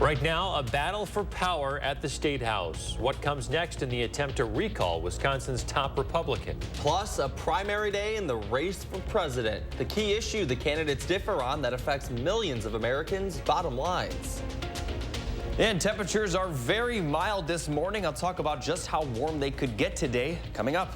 Right now, a battle for power at the State House. What comes next in the attempt to recall Wisconsin's top Republican? Plus, a primary day in the race for president. The key issue the candidates differ on that affects millions of Americans' bottom lines. And temperatures are very mild this morning. I'll talk about just how warm they could get today coming up.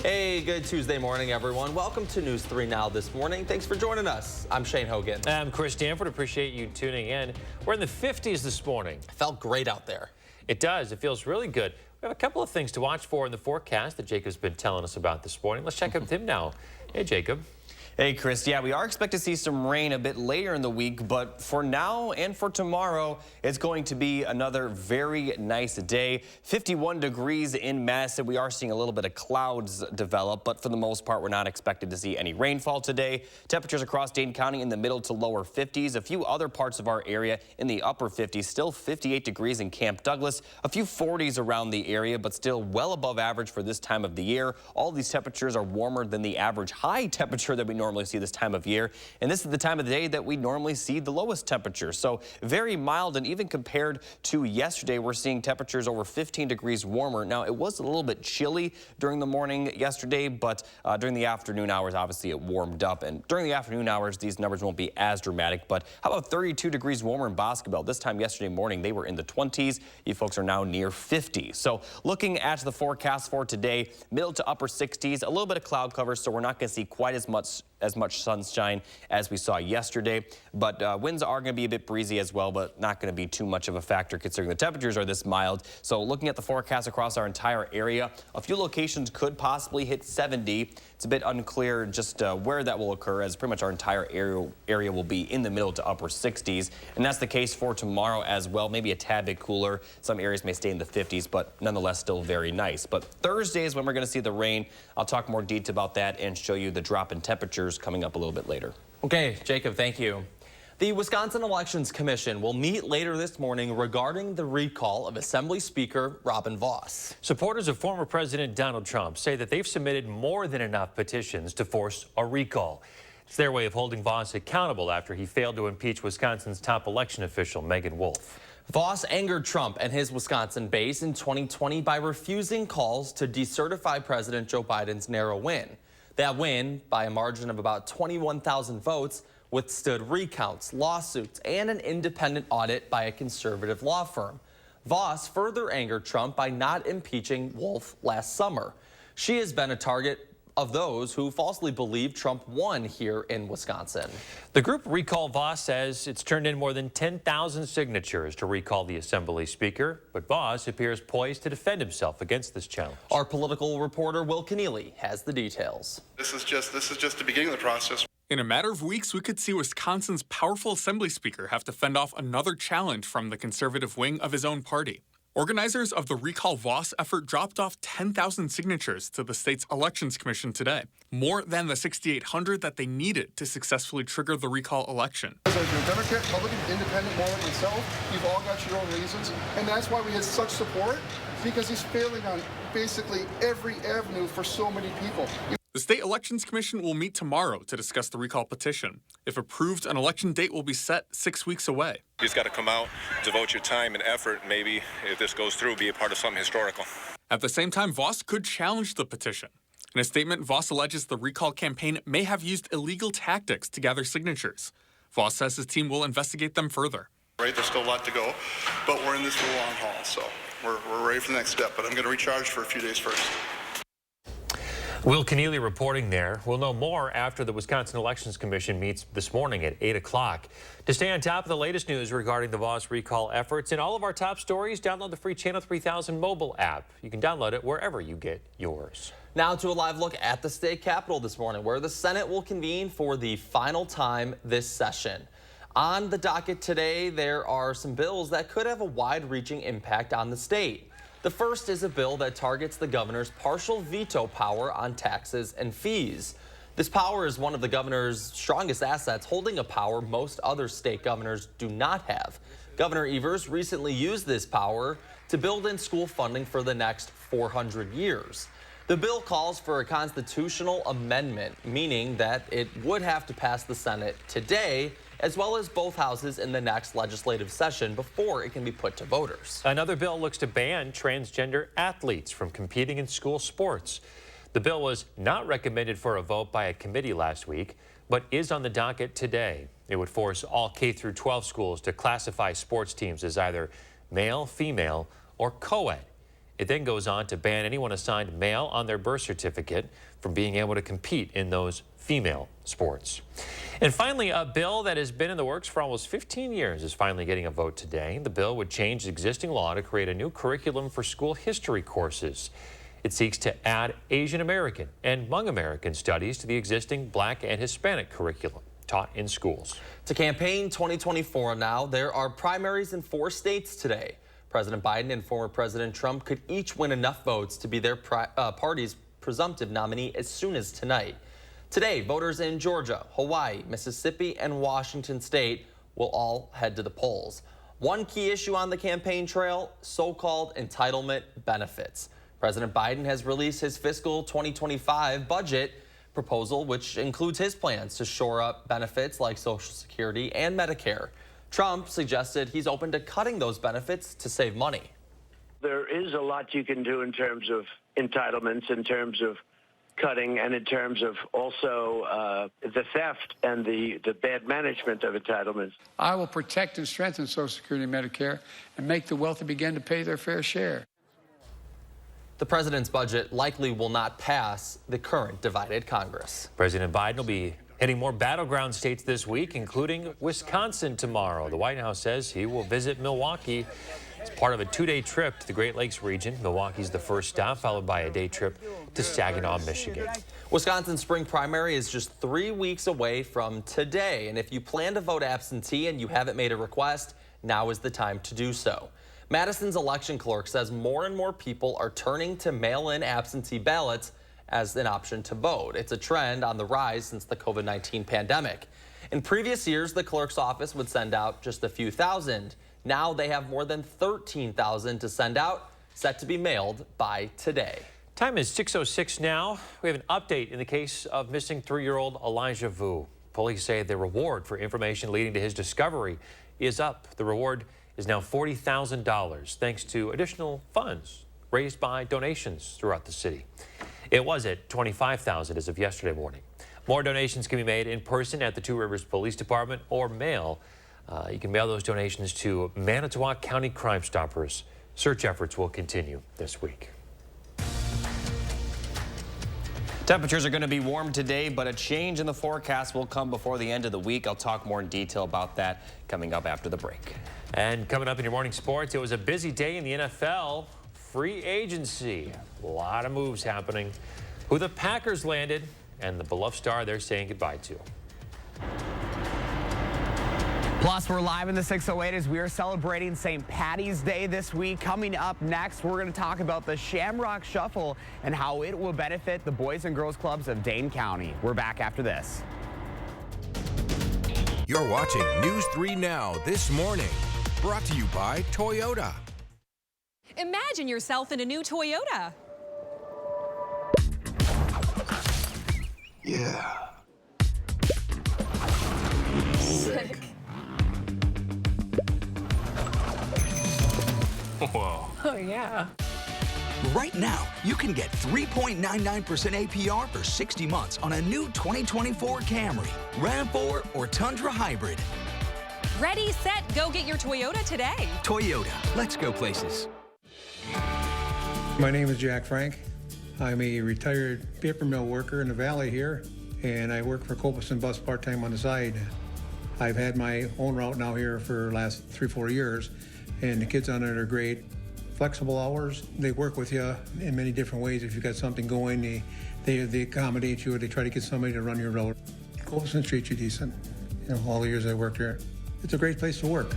Hey, good Tuesday morning, everyone. Welcome to News 3 Now this morning. Thanks for joining us. I'm Shane Hogan. I'm Chris Danford. Appreciate you tuning in. We're in the 50s this morning. Felt great out there. It does. It feels really good. We have a couple of things to watch for in the forecast that Jacob's been telling us about this morning. Let's check in with him now. Hey, Jacob. Hey, Chris. Yeah, we are expected to see some rain a bit later in the week, but for now and for tomorrow, it's going to be another very nice day. 51 degrees in Madison. We are seeing a little bit of clouds develop, but for the most part, we're not expected to see any rainfall today. Temperatures across Dane County in the middle to lower 50s. A few other parts of our area in the upper 50s. Still 58 degrees in Camp Douglas. A few 40s around the area, but still well above average for this time of the year. All these temperatures are warmer than the average high temperature that we normally see this time of year, and this is the time of the day that we normally see the lowest temperature. So very mild, and even compared to yesterday, we're seeing temperatures over 15 degrees warmer. Now, it was a little bit chilly during the morning yesterday, but during the afternoon hours, obviously it warmed up, and during the afternoon hours, these numbers won't be as dramatic. But how about 32 degrees warmer in Boscobel? This time yesterday morning, they were in the 20s. You folks are now near 50. So looking at the forecast for today, middle to upper 60s, a little bit of cloud cover, so we're not going to see quite as much sunshine as we saw yesterday, but winds are going to be a bit breezy as well, but not going to be too much of a factor considering the temperatures are this mild. So looking at the forecast across our entire area, a few locations could possibly hit 70. It's a bit unclear just where that will occur, as pretty much our entire area will be in the middle to upper 60s, and that's the case for tomorrow as well. Maybe a tad bit cooler. Some areas may stay in the 50s, but nonetheless still very nice. But Thursday is when we're going to see the rain. I'll talk more detail about that and show you the drop in temperatures coming up a little bit later. Okay, Jacob, thank you. The Wisconsin Elections Commission will meet later this morning regarding the recall of Assembly Speaker Robin Vos. Supporters of former President Donald Trump say that they've submitted more than enough petitions to force a recall. It's their way of holding Vos accountable after he failed to impeach Wisconsin's top election official, Megan Wolfe. Vos angered Trump and his Wisconsin base in 2020 by refusing calls to decertify President Joe Biden's narrow win. That win, by a margin of about 21,000 votes, withstood recounts, lawsuits, and an independent audit by a conservative law firm. Vos further angered Trump by not impeaching Wolfe last summer. She has been a target of those who falsely believe Trump won here in Wisconsin. The group Recall Vos says it's turned in more than 10,000 signatures to recall the Assembly Speaker, but Vos appears poised to defend himself against this challenge. Our political reporter Will Keneally has the details. This is just the beginning of the process. In a matter of weeks, we could see Wisconsin's powerful Assembly Speaker have to fend off another challenge from the conservative wing of his own party. Organizers of the Recall Vos effort dropped off 10,000 signatures to the state's Elections Commission today, more than the 6,800 that they needed to successfully trigger the recall election. As a Democrat, Republican, Independent, or like myself, you've all got your own reasons, and that's why we had such support, because he's failing on basically every avenue for so many people. The State Elections Commission will meet tomorrow to discuss the recall petition. If approved, an election date will be set 6 weeks away. You just got to come out, devote your time and effort, maybe, if this goes through, be a part of something historical. At the same time, Vos could challenge the petition. In a statement, Vos alleges the recall campaign may have used illegal tactics to gather signatures. Vos says his team will investigate them further. Right, there's still a lot to go, but we're in this for the long haul, so we're ready for the next step. But I'm going to recharge for a few days first. Will Keneally reporting there. We'll know more after the Wisconsin Elections Commission meets this morning at 8 o'clock. To stay on top of the latest news regarding the Vos recall efforts and all of our top stories, download the free Channel 3000 mobile app. You can download it wherever you get yours. Now to a live look at the state capitol this morning, where the Senate will convene for the final time this session. On the docket today, there are some bills that could have a wide-reaching impact on the state. The first is a bill that targets the governor's partial veto power on taxes and fees. This power is one of the governor's strongest assets, holding a power most other state governors do not have. Governor Evers recently used this power to build in school funding for the next 400 years. The bill calls for a constitutional amendment, meaning that it would have to pass the Senate today as well as both houses in the next legislative session before it can be put to voters. Another bill looks to ban transgender athletes from competing in school sports. The bill was not recommended for a vote by a committee last week, but is on the docket today. It would force all K-12 schools to classify sports teams as either male, female, or co-ed. It then goes on to ban anyone assigned male on their birth certificate from being able to compete in those female sports. And finally, a bill that has been in the works for almost 15 years is finally getting a vote today. The bill would change existing law to create a new curriculum for school history courses. It seeks to add Asian American and Hmong American studies to the existing Black and Hispanic curriculum taught in schools. To campaign 2024 now, there are primaries in 4 states today. President Biden and former President Trump could each win enough votes to be their party's presumptive nominee as soon as tonight. Today, voters in Georgia, Hawaii, Mississippi, and Washington state will all head to the polls. One key issue on the campaign trail, so-called entitlement benefits. President Biden has released his fiscal 2025 budget proposal, which includes his plans to shore up benefits like Social Security and Medicare. Trump suggested he's open to cutting those benefits to save money. There is a lot you can do in terms of entitlements, in terms of cutting, and in terms of also the theft and the bad management of entitlements. I will protect and strengthen Social Security and Medicare and make the wealthy begin to pay their fair share. The president's budget likely will not pass the current divided Congress. President Biden will be hitting more battleground states this week, including Wisconsin tomorrow. The White House says he will visit Milwaukee as part of a 2-day trip to the Great Lakes region. Milwaukee's the first stop, followed by a day trip to Saginaw, Michigan. Wisconsin's spring primary is just 3 weeks away from today. And if you plan to vote absentee and you haven't made a request, now is the time to do so. Madison's election clerk says more and more people are turning to mail-in absentee ballots as an option to vote. It's a trend on the rise since the COVID-19 pandemic. In previous years, the clerk's office would send out just a few thousand. Now they have more than 13,000 to send out, set to be mailed by today. Time is 6:06 now. We have an update in the case of missing 3-year-old Elijah Vu. Police say the reward for information leading to his discovery is up. The reward is now $40,000 thanks to additional funds raised by donations throughout the city. It was at $25,000 as of yesterday morning. More donations can be made in person at the Two Rivers Police Department or mail. You can mail those donations to Manitowoc County Crime Stoppers. Search efforts will continue this week. Temperatures are going to be warm today, but a change in the forecast will come before the end of the week. I'll talk more in detail about that coming up after the break. And coming up in your morning sports, it was a busy day in the NFL. Free agency. A lot of moves happening. Who the Packers landed and the beloved star they're saying goodbye to. Plus, we're live in the 608 as we are celebrating St. Patty's Day this week. Coming up next, we're going to talk about the Shamrock Shuffle and how it will benefit the Boys and Girls Clubs of Dane County. We're back after this. You're watching News 3 Now this morning. Brought to you by Toyota. Imagine yourself in a new Toyota. Yeah. Sick. Whoa. Oh, yeah. Right now, you can get 3.99% APR for 60 months on a new 2024 Camry, RAV4, or Tundra Hybrid. Ready, set, go get your Toyota today. Toyota, let's go places. My name is Jack Frank. I'm a retired paper mill worker in the valley here, and I work for Copeland Bus part-time on the side. I've had my own route now here for the last 3-4 years, and the kids on it are great. Flexible hours, they work with you in many different ways. If you've got something going, they accommodate you, or they try to get somebody to run your route. Copeland treats you decent. You know, all the years I worked here. It's a great place to work.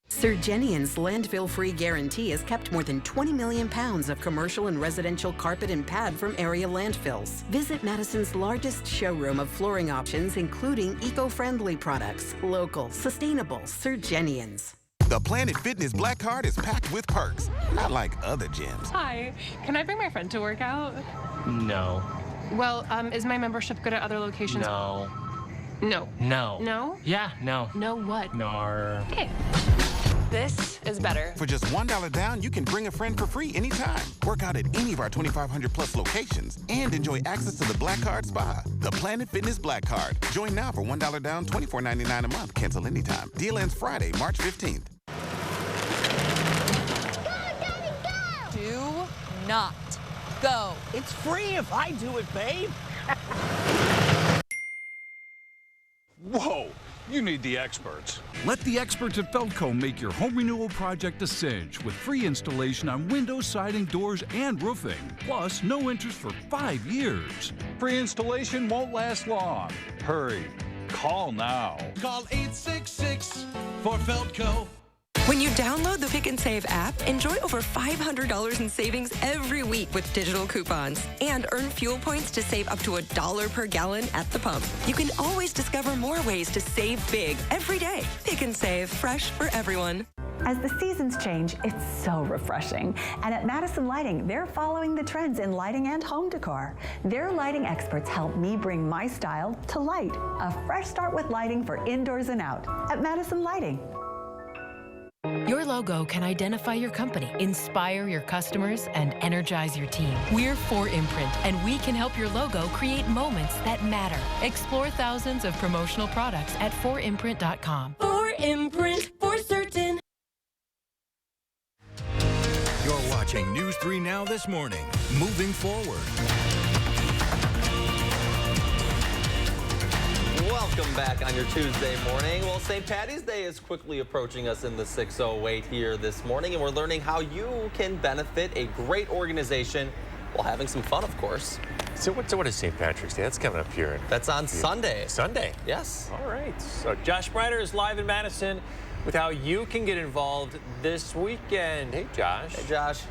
Surgenian's landfill-free guarantee has kept more than 20 million pounds of commercial and residential carpet and pad from area landfills. Visit Madison's largest showroom of flooring options, including eco-friendly products. Local, sustainable Surgenian's. The Planet Fitness Black Card is packed with perks, not like other gyms. Hi, can I bring my friend to work out? No. Well, is my membership good at other locations? No. No. No. No? Yeah, no. No what? No. Okay. This is better. For just $1 down, you can bring a friend for free anytime. Work out at any of our 2,500 plus locations and enjoy access to the Black Card Spa. The Planet Fitness Black Card. Join now for $1 down, $24.99 a month. Cancel anytime. Deal ends Friday, March 15th. Do not go. It's free if I do it, babe. Whoa, you need the experts. Let the experts at Feldco make your home renewal project a cinch with free installation on windows, siding, doors, and roofing. Plus, no interest for 5 years. Free installation won't last long. Hurry, call now. Call 866 for Feldco. When you download the Pick and Save app, enjoy over $500 in savings every week with digital coupons and earn fuel points to save up to $1 per gallon at the pump. You can always discover more ways to save big every day. Pick and Save, fresh for everyone. As the seasons change, it's so refreshing. And at Madison Lighting, they're following the trends in lighting and home decor. Their lighting experts help me bring my style to light. A fresh start with lighting for indoors and out at Madison Lighting. Your logo can identify your company, inspire your customers, and energize your team. We're 4imprint, and we can help your logo create moments that matter. Explore thousands of promotional products at 4imprint.com. 4imprint, for certain. You're watching News 3 Now this morning. Moving forward. Welcome back on your Tuesday morning. Well, St. Patty's Day is quickly approaching us in the 608 here this morning, and we're learning how you can benefit a great organization while having some fun, of course. So what is St. Patrick's Day? That's coming up here. That's on Sunday. Sunday? Yes. All right. So Josh Breiter is live in Madison with how you can get involved this weekend. Hey, Josh. Hey, Josh.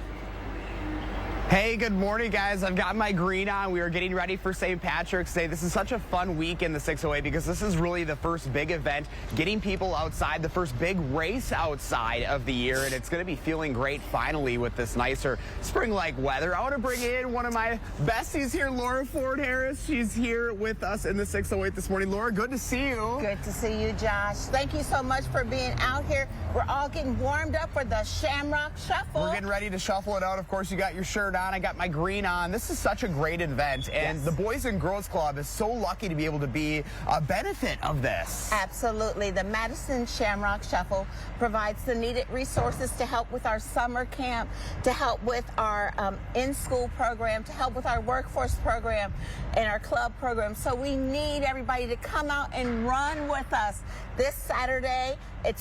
Hey, good morning, guys. I've got my green on. We are getting ready for St. Patrick's Day. This is such a fun week in the 608 because this is really the first big event, getting people outside, the first big race outside of the year, and it's going to be feeling great finally with this nicer spring-like weather. I want to bring in one of my besties here, Laura Ford Harris. She's here with us in the 608 this morning. Laura, good to see you. Good to see you, Josh. Thank you so much for being out here. We're all getting warmed up for the Shamrock Shuffle. We're getting ready to shuffle it out. Of course, you got your shirt on. I got my green on. This is such a great event, and the Boys and Girls Club is so lucky to be able to be a benefit of this. Absolutely. The Madison Shamrock Shuffle provides the needed resources to help with our summer camp, to help with our in-school program, to help with our workforce program and our club program. So we need everybody to come out and run with us this Saturday. It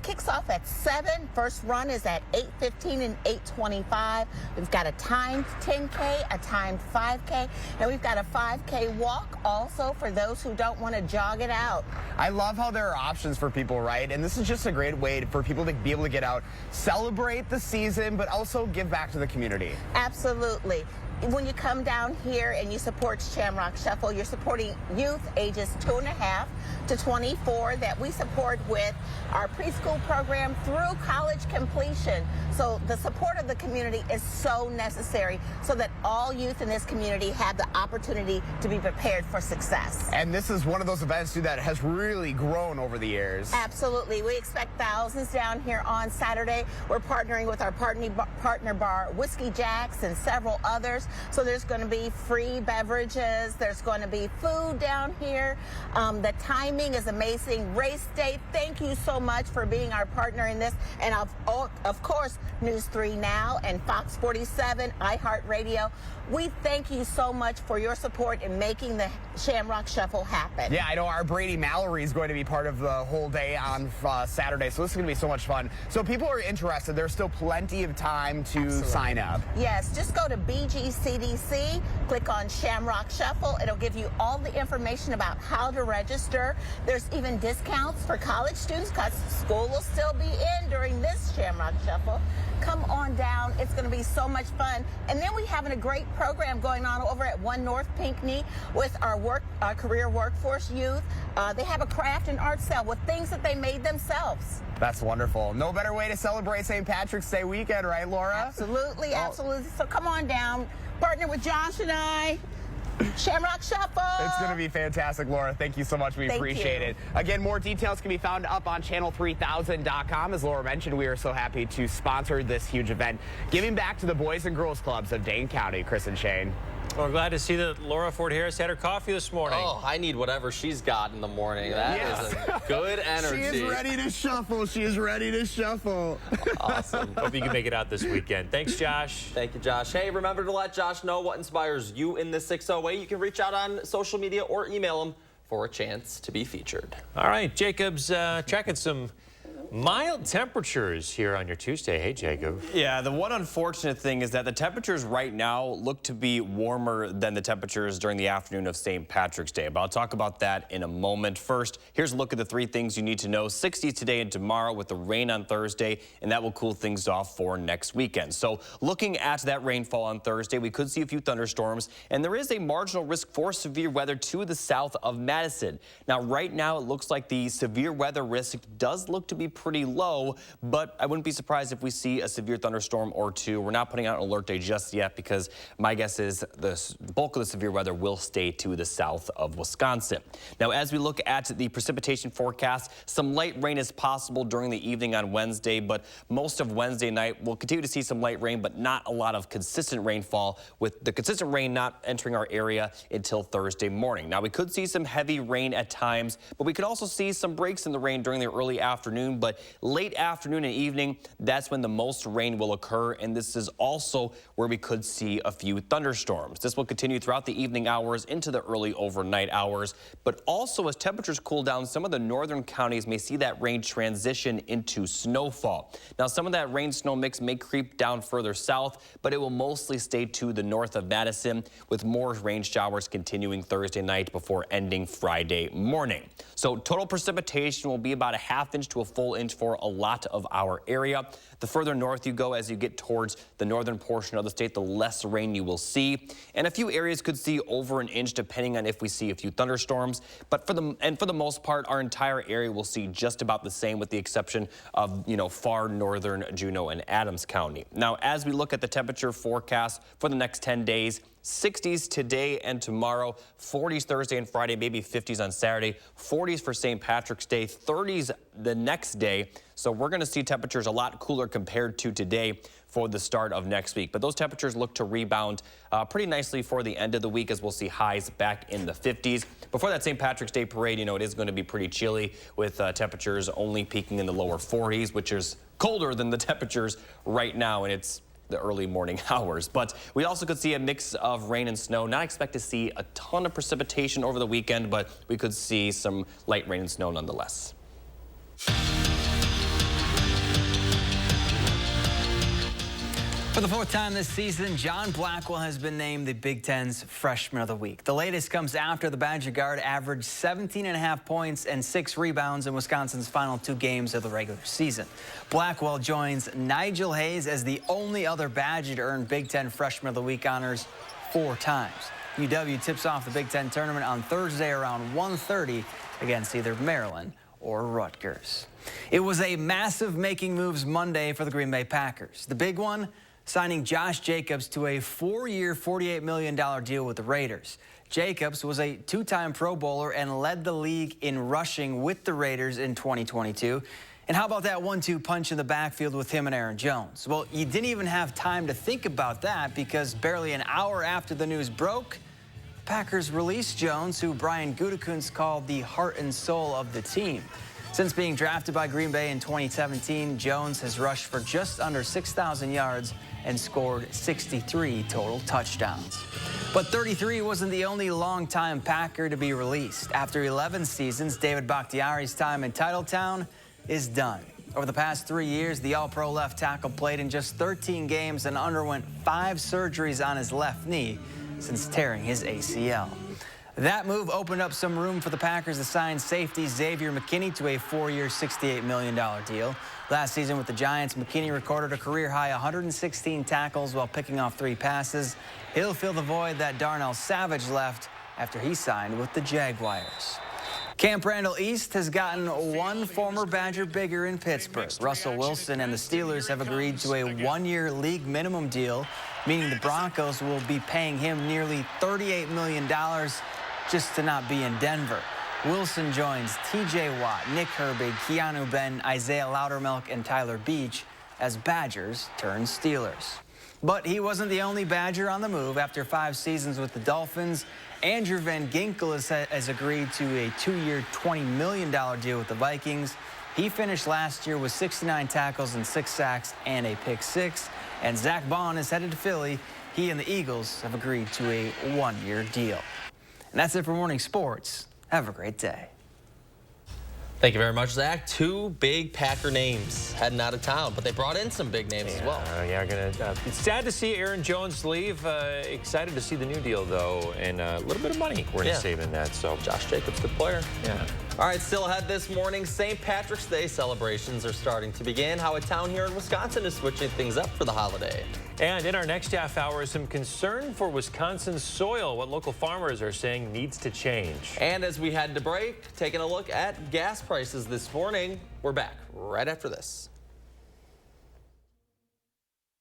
kicks off at 7. First run is at 8:15 and 8:25. We've got a timed 10K, a timed 5K, and we've got a 5K walk also for those who don't want to jog it out. I love how there are options for people, right? And this is just a great way for people to be able to get out, celebrate the season, but also give back to the community. Absolutely. When you come down here and you support Shamrock Shuffle, you're supporting youth ages 2.5 to 24 that we support with our preschool program through college completion. So the support of the community is so necessary so that all youth in this community have the opportunity to be prepared for success. And this is one of those events, too, that has really grown over the years. Absolutely. We expect thousands down here on Saturday. We're partnering with our partner bar, Whiskey Jack's, and several others. So there's going to be free beverages. There's going to be food down here. The timing is amazing. Race day, thank you so much for being our partner in this. And of course, News 3 Now and Fox 47, iHeartRadio. We thank you so much for your support in making the Shamrock Shuffle happen. Yeah, I know our Brady Mallory is going to be part of the whole day on Saturday, so this is going to be so much fun. So if people are interested, there's still plenty of time to sign up. Yes, just go to BGCDC, click on Shamrock Shuffle. It'll give you all the information about how to register. There's even discounts for college students because school will still be in during this Shamrock Shuffle. Come on down. It's going to be so much fun. And then we're having a great program going on over at 1 North Pinckney with our career workforce youth. They have a craft and art sale with things that they made themselves. That's wonderful. No better way to celebrate St. Patrick's Day weekend, right, Laura? Absolutely, absolutely. So come on down. Partner with Josh and I. Shamrock Shuffle. It's going to be fantastic, Laura. Thank you so much. We appreciate it. Again, more details can be found up on channel3000.com. As Laura mentioned, we are so happy to sponsor this huge event, giving back to the Boys and Girls Clubs of Dane County. Chris and Shane. Well, we're glad to see that Laura Ford Harris had her coffee this morning. Oh, I need whatever she's got in the morning. That is a good energy. She is ready to shuffle. She is ready to shuffle. Awesome. Hope you can make it out this weekend. Thanks, Josh. Thank you, Josh. Hey, remember to let Josh know what inspires you in the 608. You can reach out on social media or email him for a chance to be featured. All right, Jacob's tracking some mild temperatures here on your Tuesday. Hey, Jacob. Yeah, the one unfortunate thing is that the temperatures right now look to be warmer than the temperatures during the afternoon of St. Patrick's Day. But I'll talk about that in a moment. First, here's a look at the 3 things you need to know. 60 today and tomorrow with the rain on Thursday, and that will cool things off for next weekend. So looking at that rainfall on Thursday, we could see a few thunderstorms, and there is a marginal risk for severe weather to the south of Madison. Now, right now, it looks like the severe weather risk does look to be pretty low, but I wouldn't be surprised if we see a severe thunderstorm or two. We're not putting out an alert day just yet because my guess is the bulk of the severe weather will stay to the south of Wisconsin. Now, as we look at the precipitation forecast, some light rain is possible during the evening on Wednesday, but most of Wednesday night we'll continue to see some light rain, but not a lot of consistent rainfall, with the consistent rain not entering our area until Thursday morning. Now, we could see some heavy rain at times, but we could also see some breaks in the rain during the early afternoon, but late afternoon and evening, that's when the most rain will occur, and this is also where we could see a few thunderstorms. This will continue throughout the evening hours into the early overnight hours, but also as temperatures cool down, some of the northern counties may see that rain transition into snowfall. Now, some of that rain-snow mix may creep down further south, but it will mostly stay to the north of Madison, with more rain showers continuing Thursday night before ending Friday morning. So total precipitation will be about a ½ inch to a full inch for a lot of our area. The further north you go as you get towards the northern portion of the state, the less rain you will see. And a few areas could see over an inch depending on if we see a few thunderstorms. But for the most part, our entire area will see just about the same, with the exception of, far northern Juneau and Adams County. Now, as we look at the temperature forecast for the next 10 days, 60s today and tomorrow, 40s Thursday and Friday, maybe 50s on Saturday, 40s for St. Patrick's Day, 30s the next day. So we're going to see temperatures a lot cooler compared to today for the start of next week. But those temperatures look to rebound pretty nicely for the end of the week, as we'll see highs back in the 50s. Before that St. Patrick's Day parade, it is going to be pretty chilly, with temperatures only peaking in the lower 40s, which is colder than the temperatures right now, and it's the early morning hours. But we also could see a mix of rain and snow. Not expect to see a ton of precipitation over the weekend, but we could see some light rain and snow nonetheless. For the 4th time this season, John Blackwell has been named the Big Ten's Freshman of the Week. The latest comes after the Badger guard averaged 17.5 points and 6 rebounds in Wisconsin's final 2 games of the regular season. Blackwell joins Nigel Hayes as the only other Badger to earn Big Ten Freshman of the Week honors 4 times. UW tips off the Big Ten tournament on Thursday around 1:30 against either Maryland or Rutgers. It was a massive making moves Monday for the Green Bay Packers. The big one, signing Josh Jacobs to a 4-year, $48 million deal with the Raiders. Jacobs was a 2-time Pro Bowler and led the league in rushing with the Raiders in 2022. And how about that 1-2 punch in the backfield with him and Aaron Jones? Well, you didn't even have time to think about that, because barely an hour after the news broke, the Packers released Jones, who Brian Gutekunst called the heart and soul of the team. Since being drafted by Green Bay in 2017, Jones has rushed for just under 6,000 yards and scored 63 total touchdowns. But 33 wasn't the only longtime Packer to be released. After 11 seasons, David Bakhtiari's time in Titletown is done. Over the past 3 years, the All-Pro left tackle played in just 13 games and underwent 5 surgeries on his left knee since tearing his ACL. That move opened up some room for the Packers to sign safety Xavier McKinney to a 4-year, $68 million deal. Last season with the Giants, McKinney recorded a career-high 116 tackles while picking off 3 passes. He'll fill the void that Darnell Savage left after he signed with the Jaguars. Camp Randall East has gotten one former Badger bigger in Pittsburgh. Russell Wilson and the Steelers have agreed to a 1-year league minimum deal meaning the Broncos will be paying him nearly $38 million just to not be in Denver. Wilson joins T.J. Watt, Nick Herbig, Keanu Benn, Isaiah Loudermilk, and Tyler Beach as Badgers turn Steelers. But he wasn't the only Badger on the move. After 5 seasons with the Dolphins, Andrew Van Ginkel has agreed to a 2-year, $20 million deal with the Vikings. He finished last year with 69 tackles and 6 sacks and a pick 6. And Zach Bond is headed to Philly. He and the Eagles have agreed to a 1-year deal. And that's it for Morning Sports. Have a great day. Thank you very much, Zach. 2 big Packer names heading out of town, but they brought in some big names as well. It's sad to see Aaron Jones leave. Excited to see the new deal, though, and a little bit of money we're going to save in that. So Josh Jacobs, good player. Yeah. All right, still ahead this morning, St. Patrick's Day celebrations are starting to begin. How a town here in Wisconsin is switching things up for the holiday. And in our next half hour, some concern for Wisconsin's soil, what local farmers are saying needs to change. And as we head to break, taking a look at gas prices this morning. We're back right after this.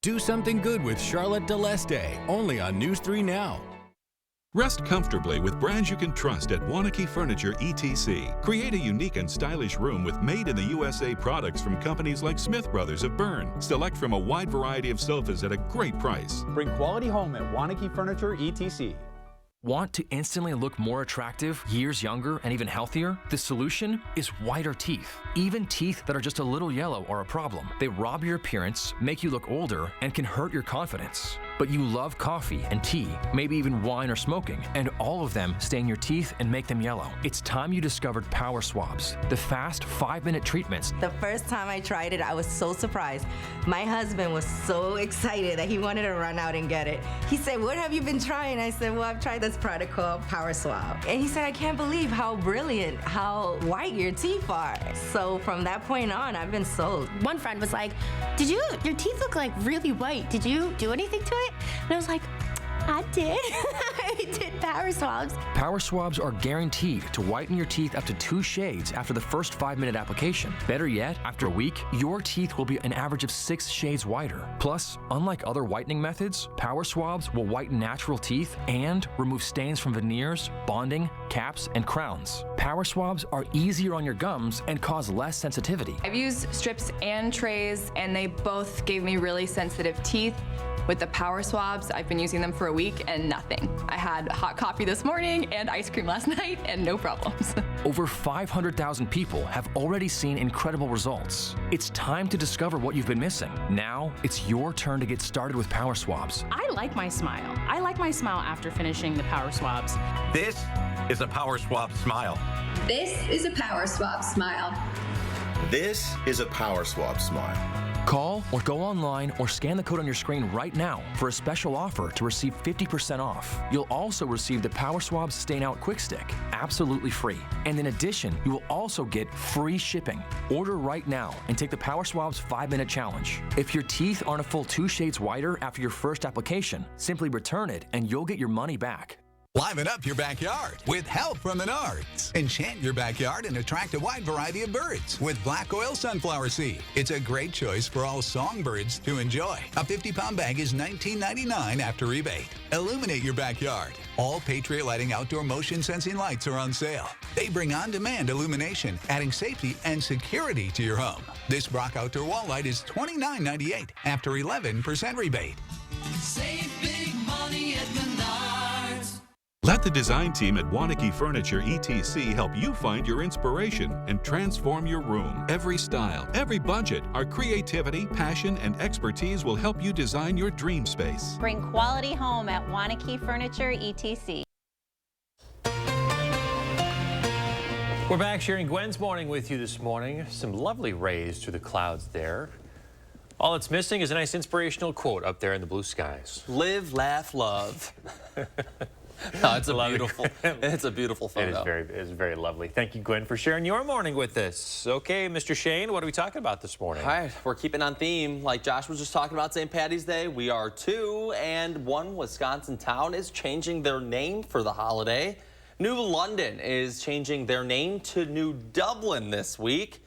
Do something good with Charlotte DeLeste, only on News 3 Now. Rest comfortably with brands you can trust at Waunakee Furniture ETC. Create a unique and stylish room with made-in-the-USA products from companies like Smith Brothers of Bern. Select from a wide variety of sofas at a great price. Bring quality home at Waunakee Furniture ETC. Want to instantly look more attractive, years younger, and even healthier? The solution is whiter teeth. Even teeth that are just a little yellow are a problem. They rob your appearance, make you look older, and can hurt your confidence. But you love coffee and tea, maybe even wine or smoking, and all of them stain your teeth and make them yellow. It's time you discovered Power Swabs, the fast 5-minute treatments. The first time I tried it, I was so surprised. My husband was so excited that he wanted to run out and get it. He said, "What have you been trying?" I said, "Well, I've tried this product called Power Swab." And he said, "I can't believe how brilliant, how white your teeth are." So from that point on, I've been sold. One friend was like, your teeth look like really white. Did you do anything to it? And I was like, I did. I did Power Swabs. Power Swabs are guaranteed to whiten your teeth up to 2 shades after the first 5-minute application. Better yet, after a week, your teeth will be an average of 6 shades whiter. Plus, unlike other whitening methods, Power Swabs will whiten natural teeth and remove stains from veneers, bonding, caps, and crowns. Power Swabs are easier on your gums and cause less sensitivity. I've used strips and trays, and they both gave me really sensitive teeth. With the Power Swabs, I've been using them for a week and nothing. I had hot coffee this morning and ice cream last night and no problems. Over 500,000 people have already seen incredible results. It's time to discover what you've been missing. Now, it's your turn to get started with Power Swabs. I like my smile. I like my smile after finishing the Power Swabs. This is a Power Swab smile. This is a Power Swab smile. This is a Power Swab smile. Call or go online or scan the code on your screen right now for a special offer to receive 50% off. You'll also receive the Power Swabs Stain Out Quick Stick, absolutely free. And in addition, you will also get free shipping. Order right now and take the Power Swabs 5-minute challenge. If your teeth aren't a full 2 shades whiter after your first application, simply return it and you'll get your money back. Liven up your backyard with help from Menards. Enchant your backyard and attract a wide variety of birds with Black Oil Sunflower Seed. It's a great choice for all songbirds to enjoy. A 50-pound bag is $19.99 after rebate. Illuminate your backyard. All Patriot Lighting outdoor motion sensing lights are on sale. They bring on-demand illumination, adding safety and security to your home. This Brock Outdoor Wall Light is $29.98 after 11% rebate. Save big money at Menards. Let the design team at Waunakee Furniture ETC help you find your inspiration and transform your room. Every style, every budget, our creativity, passion, and expertise will help you design your dream space. Bring quality home at Waunakee Furniture ETC. We're back sharing Gwen's morning with you this morning. Some lovely rays through the clouds there. All it's missing is a nice inspirational quote up there in the blue skies. Live, laugh, love. No, it's a beautiful photo. It is very lovely. Thank you, Gwen, for sharing your morning with us. Okay, Mr. Shane, what are we talking about this morning? All right, we're keeping on theme. Like Josh was just talking about St. Patty's Day, we are too, and one Wisconsin town is changing their name for the holiday. New London is changing their name to New Dublin this week.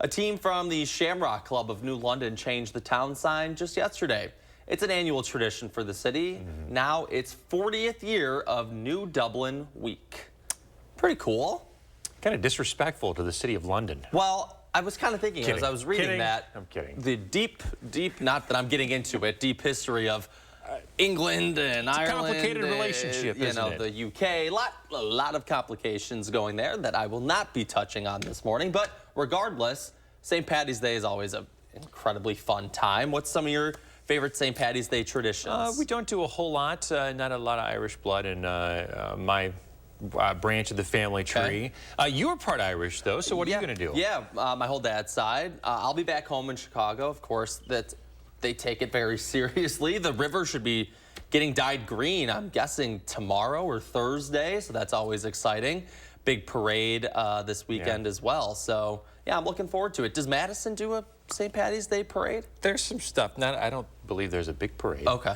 A team from the Shamrock Club of New London changed the town sign just yesterday. It's an annual tradition for the city. Now it's 40th year of New Dublin Week. Pretty cool. Kind of disrespectful to the city of London. Well, I was kind of thinking as I was reading that. I'm kidding. The deep, not that I'm getting into it, deep history of England and it's Ireland. a complicated relationship, you isn't know, it? the UK. A lot of complications going there that I will not be touching on this morning. But regardless, St. Patty's Day is always an incredibly fun time. What's some of your favorite St. Patty's Day traditions? We don't do a whole lot. Not a lot of Irish blood in my branch of the family tree. You're part Irish, though, so what are you going to do? Yeah, my whole dad's side. I'll be back home in Chicago, of course. That they take it very seriously. The river should be getting dyed green, I'm guessing tomorrow or Thursday, so that's always exciting. Big parade this weekend as well. So, yeah, I'm looking forward to it. Does Madison do a St. Patty's Day parade? There's some stuff. I don't believe there's a big parade. Okay.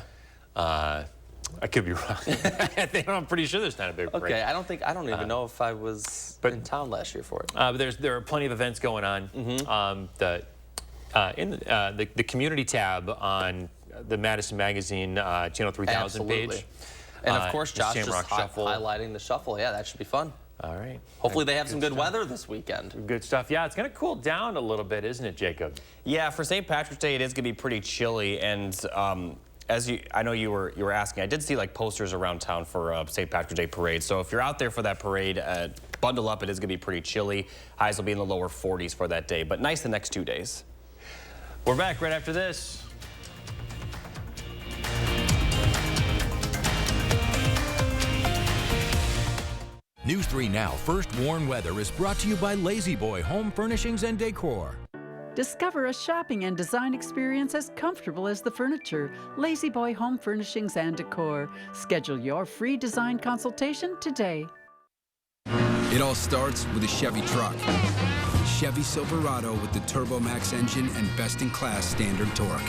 I could be wrong. I'm pretty sure there's not a big parade. Okay, I don't even know if I was in town last year for it. But there are plenty of events going on. The community tab on the Madison Magazine Channel 3000 page. And of course, Josh just Shamrock Shuffle. highlighting the shuffle. Yeah, that should be fun. All right. Hopefully they have some good weather this weekend. Good stuff. Yeah, it's going to cool down a little bit, isn't it, Jacob? Yeah, for St. Patrick's Day, it is going to be pretty chilly. And I know you were asking, I did see like posters around town for St. Patrick's Day parade. So if you're out there for that parade, bundle up. It is going to be pretty chilly. Highs will be in the lower 40s for that day, but nice the next 2 days. We're back right after this. News 3 Now First Warn Weather is brought to you by Lazy Boy Home Furnishings and Decor. Discover a shopping and design experience as comfortable as the furniture. Lazy Boy Home Furnishings and Decor. Schedule your free design consultation today. It all starts with a Chevy truck. Chevy Silverado with the Turbo Max engine and best-in-class standard torque.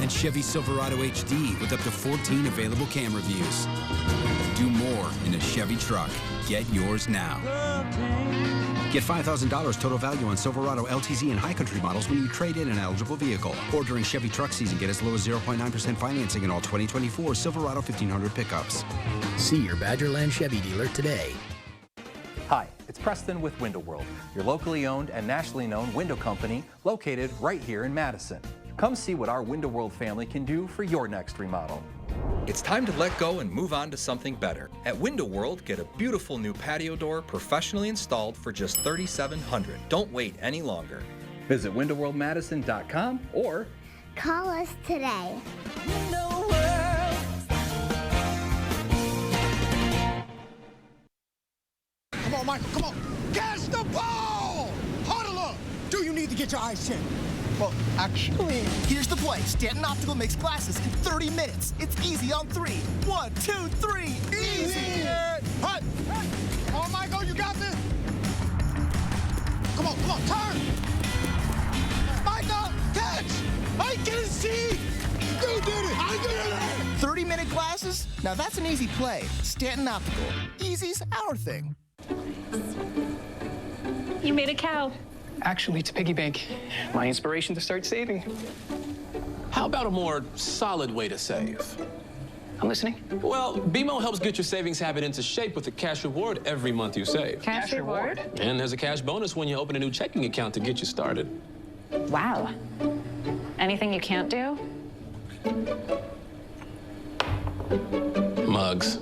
And Chevy Silverado HD with up to 14 available camera views. Do more in a Chevy truck. Get yours now. Get $5,000 total value on Silverado LTZ and High Country models when you trade in an eligible vehicle. Or during Chevy truck season, get as low as 0.9% financing in all 2024 Silverado 1500 pickups. See your Badgerland Chevy dealer today. Hi, it's Preston with Window World, your locally owned and nationally known window company located right here in Madison. Come see what our Window World family can do for your next remodel. It's time to let go and move on to something better. At Window World, get a beautiful new patio door professionally installed for just $3,700. Don't wait any longer. Visit windowworldmadison.com or call us today. Come on, Michael, come on. Catch the ball! Huddle up! Do you need to get your eyes checked? Well, actually... Here's the play. Stanton Optical makes glasses in 30 minutes. It's easy on 3. 1, 2, 3. Easy! Hut! Come on, Michael, you got this! Come on, turn! Michael, catch! I can see! You did it! I did it! 30-minute glasses? Now that's an easy play. Stanton Optical. Easy's our thing. You made a cow. Actually, it's a piggy bank. My inspiration to start saving. How about a more solid way to save? I'm listening. Well, BMO helps get your savings habit into shape with a cash reward every month you save. Cash reward? And there's a cash bonus when you open a new checking account to get you started. Wow. Anything you can't do? Mugs.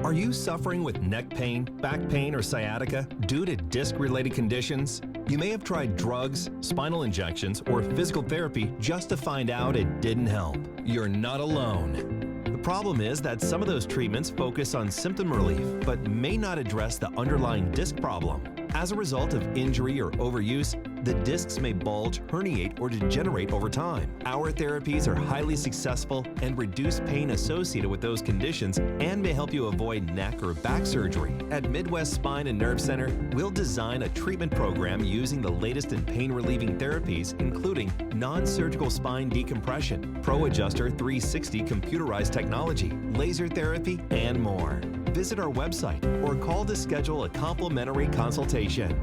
Are you suffering with neck pain, back pain, or sciatica due to disc-related conditions? You may have tried drugs, spinal injections, or physical therapy just to find out it didn't help. You're not alone. The problem is that some of those treatments focus on symptom relief, but may not address the underlying disc problem. As a result of injury or overuse, the discs may bulge, herniate, or degenerate over time. Our therapies are highly successful and reduce pain associated with those conditions and may help you avoid neck or back surgery. At Midwest Spine and Nerve Center, we'll design a treatment program using the latest in pain-relieving therapies, including non-surgical spine decompression, ProAdjuster 360 computerized technology, laser therapy, and more. Visit our website or call to schedule a complimentary consultation.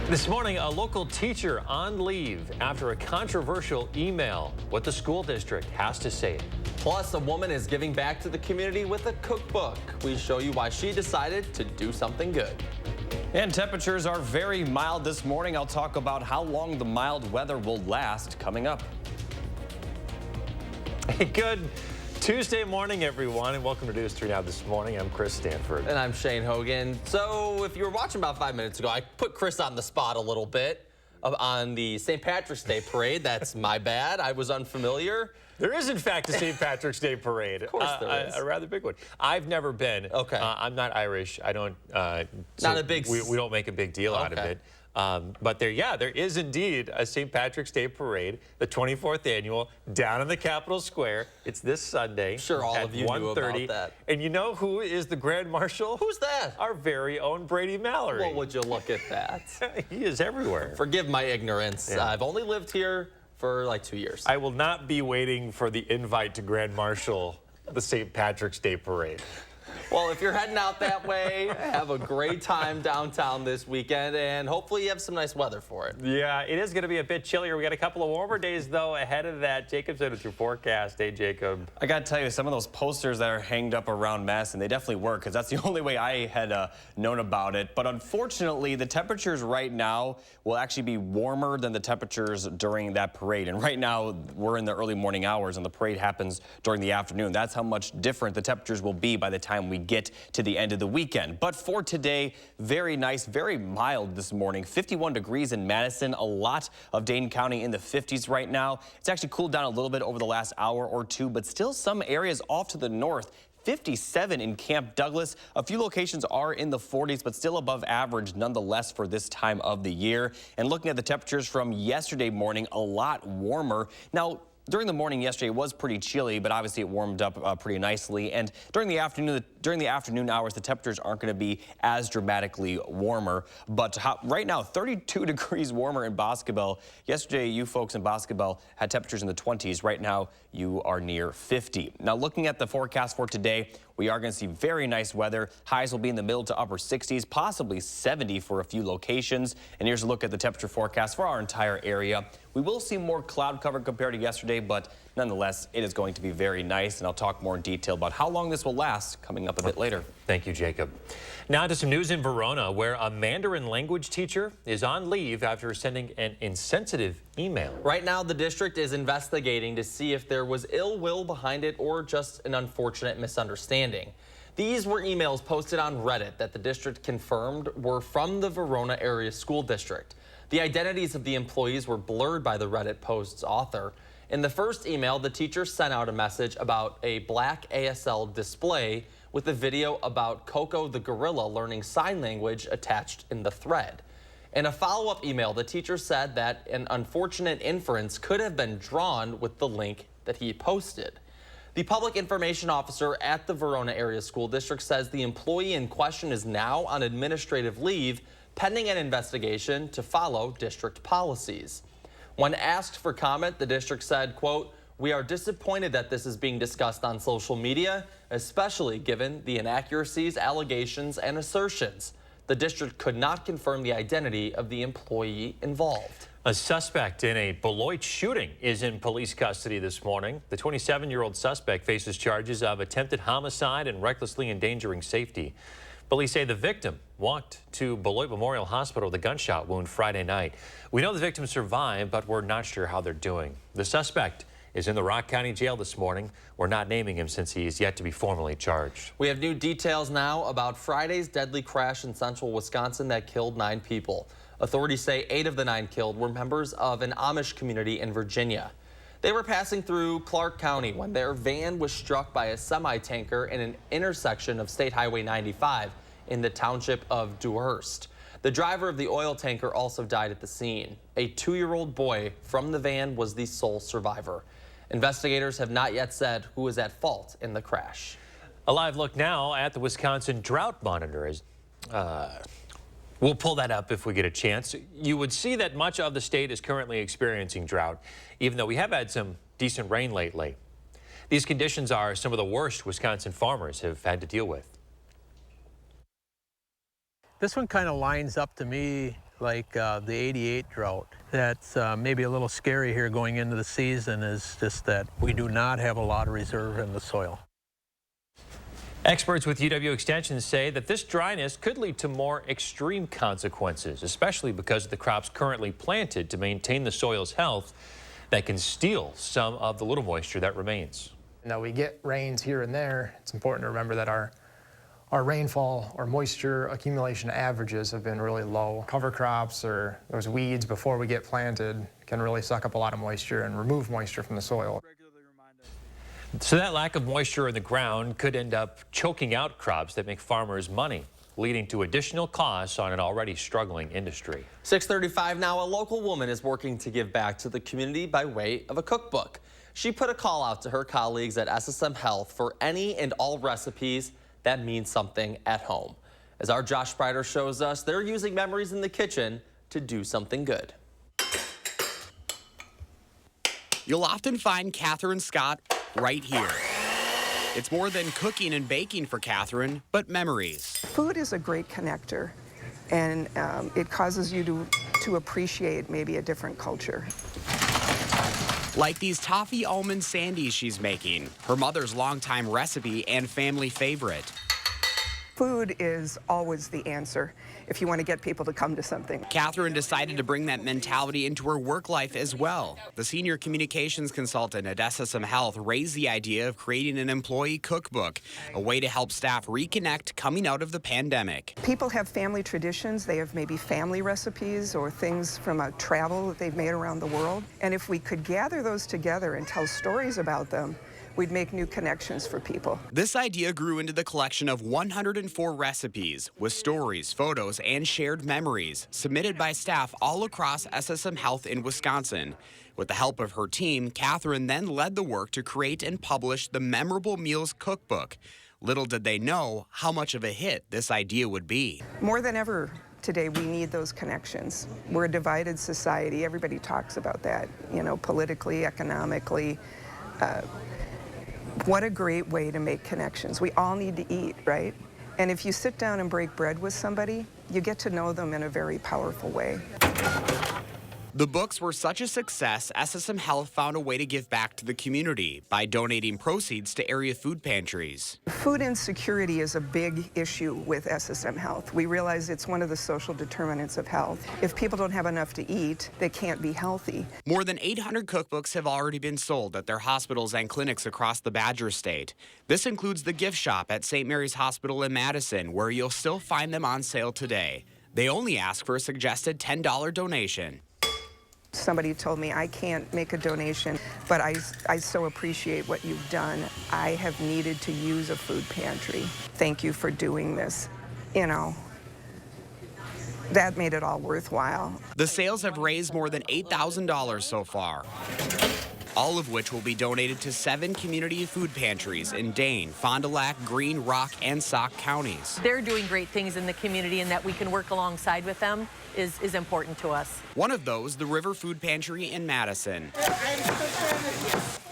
This morning, a local teacher on leave after a controversial email. What the school district has to say. Plus, a woman is giving back to the community with a cookbook. We show you why she decided to do something good. And temperatures are very mild this morning. I'll talk about how long the mild weather will last coming up. Hey, good Tuesday morning, everyone, and welcome to News 3 Now this morning. I'm Chris Stanford. And I'm Shane Hogan. So if you were watching about 5 minutes ago, I put Chris on the spot a little bit on the St. Patrick's Day parade. That's my bad. I was unfamiliar. There is, in fact, a St. Patrick's Day parade. Of course there is. A rather big one. I've never been. Okay. I'm not Irish. I don't. Not a big. We don't make a big deal out of it. But there is indeed a St. Patrick's Day parade, the 24th annual, down in the Capitol Square. It's this Sunday. Sure, all of you knew about that. And you know who is the Grand Marshal? Who's that? Our very own Brady Mallory. Well, would you look at that? He is everywhere. Forgive my ignorance. Yeah. I've only lived here for like 2 years. I will not be waiting for the invite to Grand Marshal the St. Patrick's Day parade. Well, if you're heading out that way, have a great time downtown this weekend, and hopefully you have some nice weather for it. Yeah, it is going to be a bit chillier. We got a couple of warmer days, though, ahead of that. Jacob's in with your forecast. Hey, Jacob. I got to tell you, some of those posters that are hanged up around Madison, they definitely work, because that's the only way I had known about it. But unfortunately, the temperatures right now will actually be warmer than the temperatures during that parade. And right now, we're in the early morning hours, and the parade happens during the afternoon. That's how much different the temperatures will be by the time we get to the end of the weekend. But for today, very nice, very mild this morning. 51 degrees in Madison, a lot of Dane County in the 50s right now. It's actually cooled down a little bit over the last hour or two, but still some areas off to the north. 57 in Camp Douglas. A few locations are in the 40s, but still above average nonetheless for this time of the year. And looking at the temperatures from yesterday morning, a lot warmer. Now, during the morning yesterday, it was pretty chilly, but obviously it warmed up pretty nicely. And during the afternoon hours, the temperatures aren't going to be as dramatically warmer. But right now, 32 degrees warmer in Boscobel. Yesterday, you folks in Boscobel had temperatures in the 20s. Right now, you are near 50. Now, looking at the forecast for today, we are going to see very nice weather. Highs will be in the middle to upper 60s, possibly 70 for a few locations. And here's a look at the temperature forecast for our entire area. We will see more cloud cover compared to yesterday, but nonetheless, it is going to be very nice. And I'll talk more in detail about how long this will last coming up a bit later. Thank you, Jacob. Now to some news in Verona, where a Mandarin language teacher is on leave after sending an insensitive email. Right now, the district is investigating to see if there was ill will behind it or just an unfortunate misunderstanding. These were emails posted on Reddit that the district confirmed were from the Verona Area School District. The identities of the employees were blurred by the Reddit post's author. In the first email, the teacher sent out a message about a black ASL display with a video about Coco the gorilla learning sign language attached in the thread. In a follow-up email, the teacher said that an unfortunate inference could have been drawn with the link that he posted. The public information officer at the Verona Area School District says the employee in question is now on administrative leave pending an investigation to follow district policies. When asked for comment, the district said, quote, "We are disappointed that this is being discussed on social media, especially given the inaccuracies, allegations, and assertions. The district could not confirm the identity of the employee involved." A suspect in a Beloit shooting is in police custody this morning. The 27-year-old suspect faces charges of attempted homicide and recklessly endangering safety. Police say the victim walked to Beloit Memorial Hospital with a gunshot wound Friday night. We know the victim survived, but we're not sure how they're doing. The suspect is in the Rock County Jail this morning. We're not naming him since he is yet to be formally charged. We have new details now about Friday's deadly crash in central Wisconsin that killed 9 people. Authorities say 8 of the 9 killed were members of an Amish community in Virginia. They were passing through Clark County when their van was struck by a semi-tanker in an intersection of State Highway 95 in the township of Dewhurst. The driver of the oil tanker also died at the scene. A 2-year-old boy from the van was the sole survivor. Investigators have not yet said who is at fault in the crash. A live look now at the Wisconsin Drought Monitor. We'll pull that up if we get a chance. You would see that much of the state is currently experiencing drought, even though we have had some decent rain lately. These conditions are some of the worst Wisconsin farmers have had to deal with. This one kind of lines up to me like the '88 drought. That's maybe a little scary here going into the season, is just that we do not have a lot of reserve in the soil. Experts with UW Extension say that this dryness could lead to more extreme consequences, especially because of the crops currently planted to maintain the soil's health that can steal some of the little moisture that remains. Now we get rains here and there. It's important to remember that our rainfall or moisture accumulation averages have been really low. Cover crops or those weeds before we get planted can really suck up a lot of moisture and remove moisture from the soil. So that lack of moisture in the ground could end up choking out crops that make farmers money, leading to additional costs on an already struggling industry. 6:35 now, a local woman is working to give back to the community by way of a cookbook. She put a call out to her colleagues at SSM Health for any and all recipes that mean something at home. As our Josh Sprider shows us, they're using memories in the kitchen to do something good. You'll often find Catherine Scott right here. It's more than cooking and baking for Catherine, but memories. Food is a great connector, and it causes you to appreciate maybe a different culture. Like these toffee almond sandies she's making, her mother's longtime recipe and family favorite. Food is always the answer if you want to get people to come to something. Catherine decided to bring that mentality into her work life as well. The senior communications consultant at SSM Health raised the idea of creating an employee cookbook, a way to help staff reconnect coming out of the pandemic. People have family traditions. They have maybe family recipes or things from a travel that they've made around the world. And if we could gather those together and tell stories about them, we'd make new connections for people. This idea grew into the collection of 104 recipes with stories, photos, and shared memories submitted by staff all across SSM Health in Wisconsin. With the help of her team, Catherine then led the work to create and publish the Memorable Meals Cookbook. Little did they know how much of a hit this idea would be. More than ever today, we need those connections. We're a divided society. Everybody talks about that, you know, politically, economically. What a great way to make connections. We all need to eat, right? And if you sit down and break bread with somebody, you get to know them in a very powerful way. The books were such a success, SSM Health found a way to give back to the community by donating proceeds to area food pantries. Food insecurity is a big issue with SSM Health. We realize it's one of the social determinants of health. If people don't have enough to eat, they can't be healthy. More than 800 cookbooks have already been sold at their hospitals and clinics across the Badger State. This includes the gift shop at St. Mary's Hospital in Madison, where you'll still find them on sale today. They only ask for a suggested $10 donation. Somebody told me, I can't make a donation, but I so appreciate what you've done. I have needed to use a food pantry. Thank you for doing this. You know, that made it all worthwhile. The sales have raised more than $8,000 so far, all of which will be donated to 7 community food pantries in Dane, Fond du Lac, Green, Rock, and Sauk counties. They're doing great things in the community, and that we can work alongside with them is important to us. One of those, the River Food Pantry in Madison.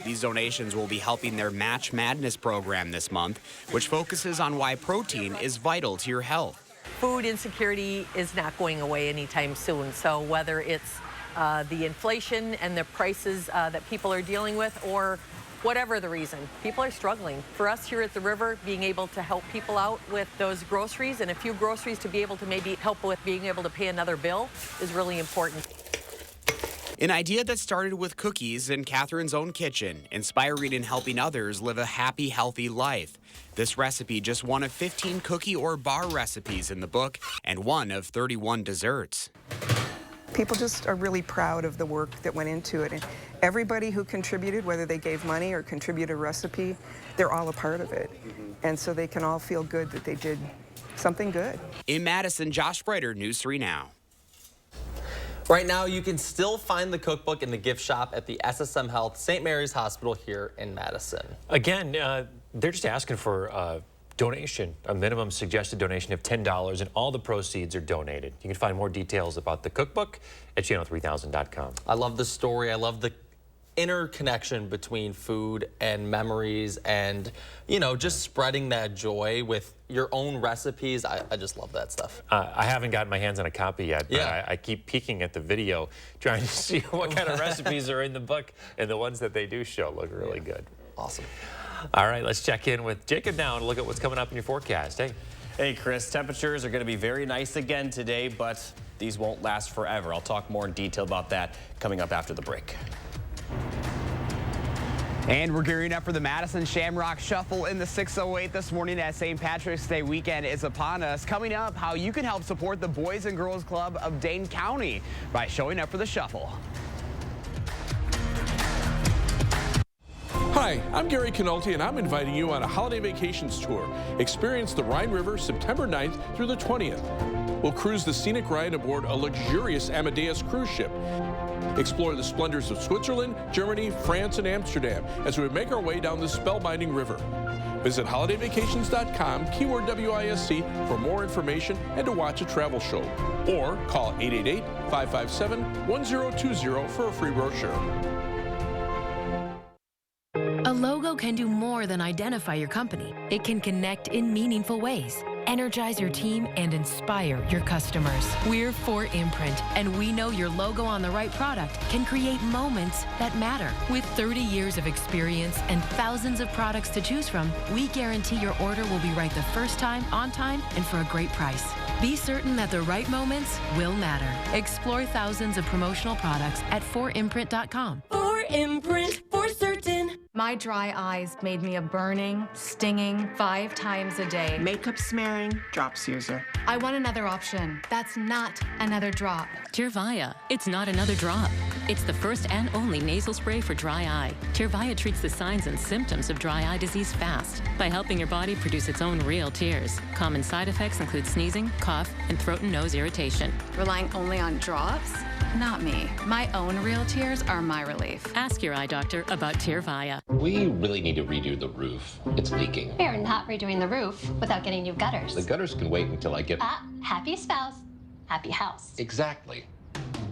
These donations will be helping their Match Madness program this month, which focuses on why protein is vital to your health. Food insecurity is not going away anytime soon, so whether it's the inflation and the prices that people are dealing with, or whatever the reason, people are struggling. For us here at the River, being able to help people out with those groceries and a few groceries to be able to maybe help with being able to pay another bill is really important. An idea that started with cookies in Catherine's own kitchen, inspiring and helping others live a happy, healthy life. This recipe just one of 15 cookie or bar recipes in the book, and one of 31 desserts. People just are really proud of the work that went into it. And everybody who contributed, whether they gave money or contributed a recipe, they're all a part of it. And so they can all feel good that they did something good. In Madison, Josh Sprider, News 3 Now. Right now, you can still find the cookbook in the gift shop at the SSM Health St. Mary's Hospital here in Madison. Again, they're just asking for donation, a minimum suggested donation of $10, and all the proceeds are donated. You can find more details about the cookbook at channel3000.com. I love the story. I love the interconnection between food and memories and, you know, just spreading that joy with your own recipes. I just love that stuff. I haven't gotten my hands on a copy yet, but I keep peeking at the video trying to see what kind of recipes are in the book, and the ones that they do show look really good. Awesome. All right, let's check in with Jacob now and look at what's coming up in your forecast. Hey, Chris, temperatures are going to be very nice again today, but these won't last forever. I'll talk more in detail about that coming up after the break. And we're gearing up for the Madison Shamrock Shuffle in the 608 this morning as St. Patrick's Day weekend is upon us. Coming up, how you can help support the Boys and Girls Club of Dane County by showing up for the Shuffle. Hi, I'm Gary Canolti, and I'm inviting you on a holiday vacations tour. Experience the Rhine River September 9th through the 20th. We'll cruise the scenic Rhine aboard a luxurious Amadeus cruise ship. Explore the splendors of Switzerland, Germany, France, and Amsterdam as we make our way down this spellbinding river. Visit holidayvacations.com, keyword WISC, for more information and to watch a travel show. Or call 888-557-1020 for a free brochure. A logo can do more than identify your company. It can connect in meaningful ways, energize your team, and inspire your customers. We're 4imprint, and we know your logo on the right product can create moments that matter. With 30 years of experience and thousands of products to choose from, we guarantee your order will be right the first time, on time, and for a great price. Be certain that the right moments will matter. Explore thousands of promotional products at 4imprint.com. 4imprint, for certain. My dry eyes made me a burning, stinging 5 times a day. Makeup smearing, drops user. I want another option. That's not another drop. Tyrvaya. It's not another drop. It's the first and only nasal spray for dry eye. Tyrvaya treats the signs and symptoms of dry eye disease fast by helping your body produce its own real tears. Common side effects include sneezing, cough, and throat and nose irritation. Relying only on drops? Not me. My own real tears are my relief. Ask your eye doctor about Tyrvaya. We really need to redo the roof. It's leaking. We're not redoing the roof without getting new gutters. The gutters can wait until I get... Happy spouse, happy house. Exactly.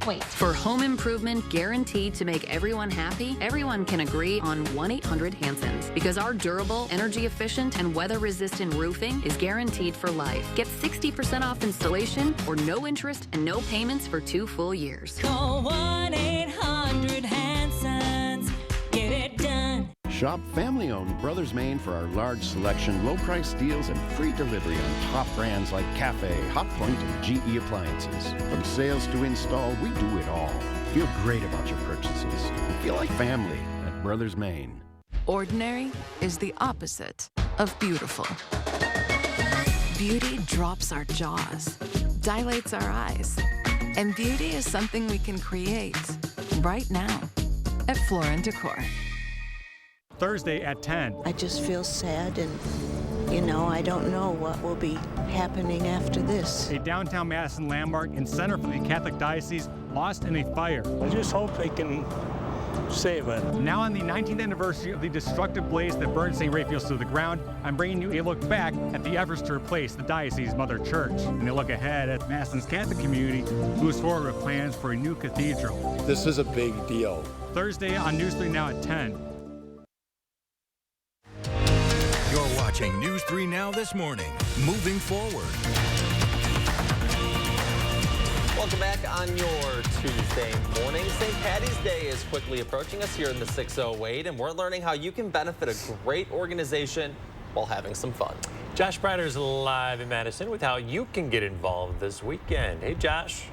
Wait. For home improvement guaranteed to make everyone happy, everyone can agree on 1-800-HANSON's. Because our durable, energy-efficient, and weather-resistant roofing is guaranteed for life. Get 60% off installation or no interest and no payments for 2 full years. Call 1-800-HANSON's. Get it done. Shop family-owned Brothers Maine for our large selection, low-price deals, and free delivery on top brands like Cafe, Hotpoint, and GE Appliances. From sales to install, we do it all. Feel great about your purchases. And feel like family at Brothers Maine. Ordinary is the opposite of beautiful. Beauty drops our jaws, dilates our eyes, and beauty is something we can create right now at Floor & Decor. Thursday at 10. I just feel sad and, I don't know what will be happening after this. A downtown Madison landmark and center for the Catholic Diocese lost in a fire. I just hope they can save it. Now on the 19th anniversary of the destructive blaze that burned St. Raphael's to the ground, I'm bringing you a look back at the efforts to replace the diocese's mother church, and a look ahead at Madison's Catholic community moves forward with plans for a new cathedral. This is a big deal. Thursday on News 3 Now at 10. You're watching News 3 Now this morning. Moving forward. Welcome back on your Tuesday morning. St. Patty's Day is quickly approaching us here in the 608, and we're learning how you can benefit a great organization while having some fun. Josh Breider's live in Madison with how you can get involved this weekend. Hey, Josh.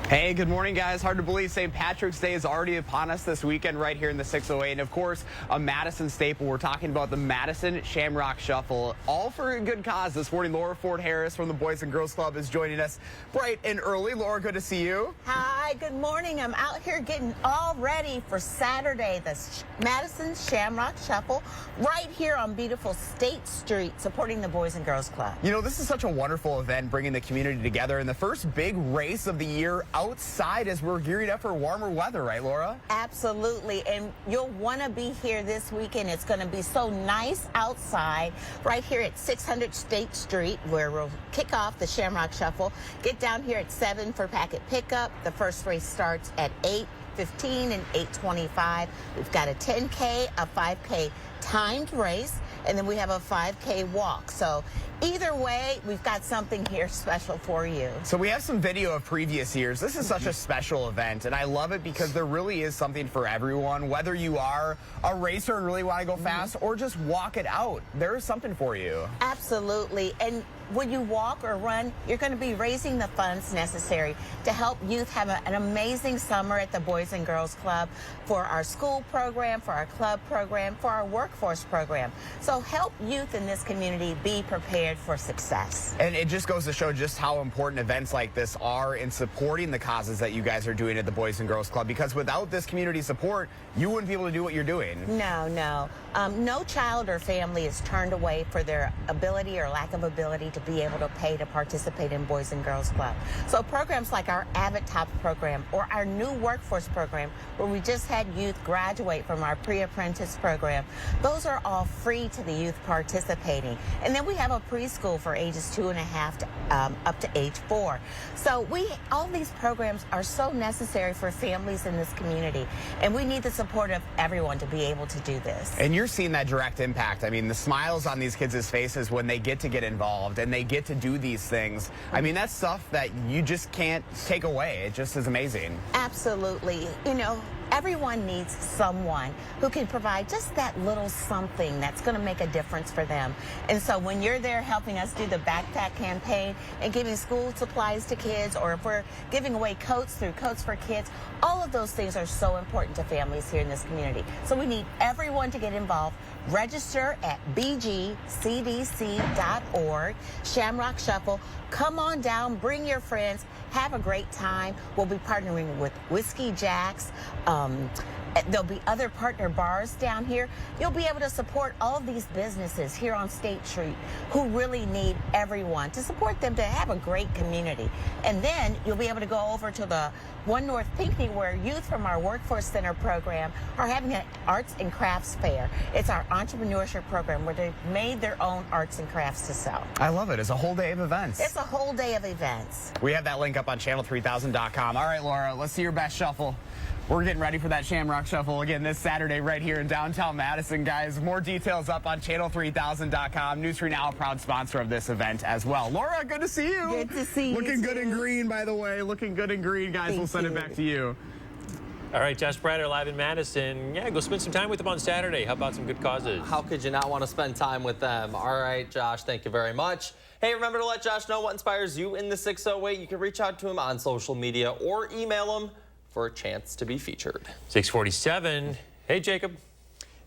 Hey, good morning, guys. Hard to believe St. Patrick's Day is already upon us this weekend right here in the 608. And, of course, a Madison staple. We're talking about the Madison Shamrock Shuffle, all for a good cause. This morning, Laura Ford Harris from the Boys and Girls Club is joining us bright and early. Laura, good to see you. Hi, good morning. I'm out here getting all ready for Saturday, the Madison Shamrock Shuffle, right here on beautiful State Street, supporting the Boys and Girls Club. You know, this is such a wonderful event, bringing the community together, and the first big race of the year outside as we're gearing up for warmer weather, right, Laura? Absolutely, and you'll want to be here this weekend. It's going to be so nice outside right here at 600 State Street, where we'll kick off the Shamrock Shuffle. Get down here at 7 for packet pickup. The first race starts at 8:15 and 8:25. We've got a 10K, a 5K timed race, and then we have a 5K walk. So either way, we've got something here special for you. So we have some video of previous years. This is such a special event, and I love it because there really is something for everyone. Whether you are a racer and really want to go fast or just walk it out, there is something for you. Absolutely. And when you walk or run, you're going to be raising the funds necessary to help youth have an amazing summer at the Boys and Girls Club, for our school program, for our club program, for our workforce program. So help youth in this community be prepared for success. And it just goes to show just how important events like this are in supporting the causes that you guys are doing at the Boys and Girls Club, because without this community support, you wouldn't be able to do what you're doing. No. No child or family is turned away for their ability or lack of ability to be able to pay to participate in Boys and Girls Club. So programs like our Avid Top program or our new workforce program, where we just had youth graduate from our pre-apprentice program, those are all free to the youth participating. And then we have a preschool for ages 2.5 to up to age 4. So all these programs are so necessary for families in this community, and we need the support of everyone to be able to do this. And you're seeing that direct impact. I mean, the smiles on these kids' faces when they get involved and they get to do these things. I mean, that's stuff that you just can't take away. It just is amazing. Absolutely. You know, everyone needs someone who can provide just that little something that's going to make a difference for them. And so when you're there helping us do the backpack campaign and giving school supplies to kids, or if we're giving away coats through Coats for Kids, all of those things are so important to families here in this community. So we need everyone to get involved. Register at bgcdc.org, Shamrock Shuffle. Come on down, bring your friends, have a great time. We'll be partnering with Whiskey Jack's. There'll be other partner bars down here. You'll be able to support all of these businesses here on State Street who really need everyone to support them to have a great community. And then you'll be able to go over to the One North Pinckney, where youth from our Workforce Center program are having an arts and crafts fair. It's our entrepreneurship program where they've made their own arts and crafts to sell. I love it. It's a whole day of events. It's a whole day of events. We have that link up on channel3000.com. All right, Laura, let's see your best shuffle. We're getting ready for that Shamrock Shuffle again this Saturday right here in downtown Madison, guys. More details up on channel3000.com. News 3 Now, a proud sponsor of this event as well. Laura, good to see you. Good to see you. Looking good in green, by the way. Looking good in green, guys. We'll send it back to you. All right, Josh Prater live in Madison. Yeah, go spend some time with them on Saturday. How about some good causes? How could you not want to spend time with them? All right, Josh, thank you very much. Hey, remember to let Josh know what inspires you in the 608. You can reach out to him on social media or email him for a chance to be featured. 647. Hey, Jacob.